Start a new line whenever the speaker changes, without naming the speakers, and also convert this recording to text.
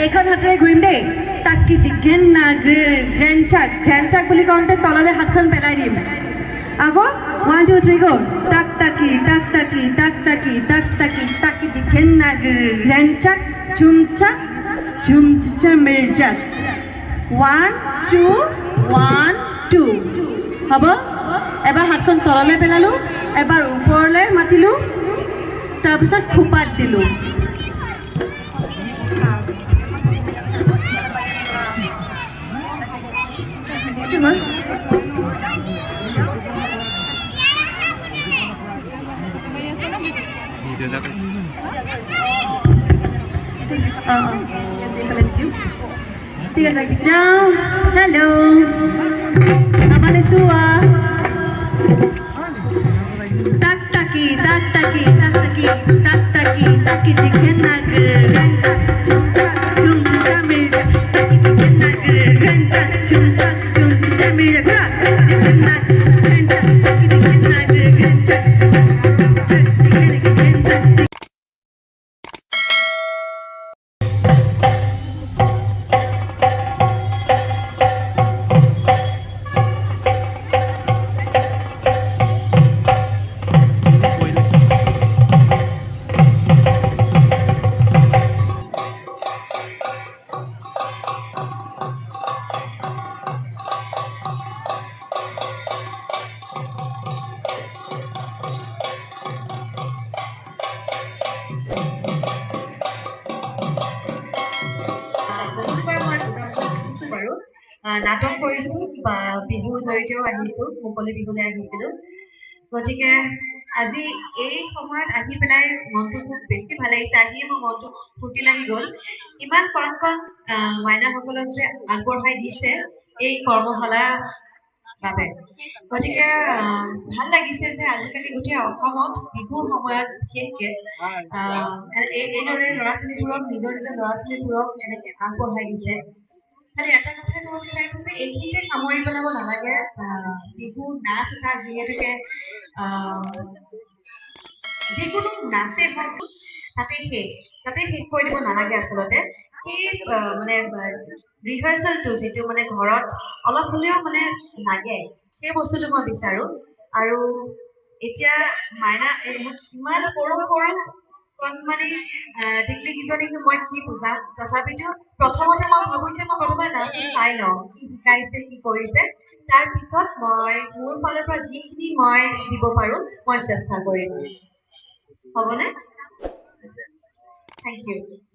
এখন হাতেৰে ঘূৰিম দেই তাকি দিঘেন না গ্ৰেণ্ডচাক বুলি কওঁতে তললৈ হাতখন পেলাই দিম আকৌ 1 2 3 গো তাকি দিঘেন না গ্ৰেণ্ডচাক চুমচা মিৰ্জাক 1 2 1 2 হ'ব এবাৰ হাতখন তললৈ পেলালো এবাৰ ওপৰলৈ মাতিলো তাৰপিছত খোপাত দিলো ঠিক আছে যাও হেল্ল' আমালে চোৱা তাকি দিঘে না গ্ৰেণ্ডচাক চুমচা মিৰ্জাক তাকি দিঘে না গ্ৰেণ্ডচাক চুমচা মিৰ্জাক দিঘে না গ্ৰেণ্ডচাক তাকি দিঘে না গ্ৰেণ্ডচাক নাটক কৰিছো বা বিহুৰ জৰিয়তেও আহিছো মুকলি বিহুলৈ আহিছিলো গতিকে আজি এই সময়ত আহি পেলাই মনটো খুব বেছি ভাল লাগিছে আহি মোৰ মনটো ফুটি লাগি গ'ল ইমান কণ মাইনাসকলক যে আগবঢ়াই দিছে এই কৰ্মশালা বাবে গতিকে ভাল লাগিছে যে আজিকালি গোটেই অসমত বিহুৰ সময়ত বিশেষকে এইদৰে ল'ৰা ছোৱালীবোৰক নিজৰ ল'ৰা ছোৱালীবোৰক এনেকে আগবঢ়াই দিছে খালি এটা কথা ক'ব বিচাৰিছো যে এইখিনিতে সামৰি পেলাব নালাগে বিহু নাচ এটা যিহেতুকে যিকোনো নাচে হওক তাতে শেষ কৰি দিব নালাগে আচলতে সেই মানে ৰিহাৰ্চেলটো যিটো মানে ঘৰত অলপ হ'লেও মানে লাগে সেই বস্তুটো মই বিচাৰো আৰু এতিয়া মাইনা ইমান সৰু কণমানি টিকলি কিজনীক মই কি বুজাম তথাপিতো প্ৰথমতে মই ভাবো যে মই প্ৰথমে নাচি চাই লওঁ কি শিকাইছে কি কৰিছে তাৰ পিছত মই মোৰ ফালৰ পৰা যিখিনি মই দিব পাৰো মই চেষ্টা কৰিম হ'বনে থেংক ইউ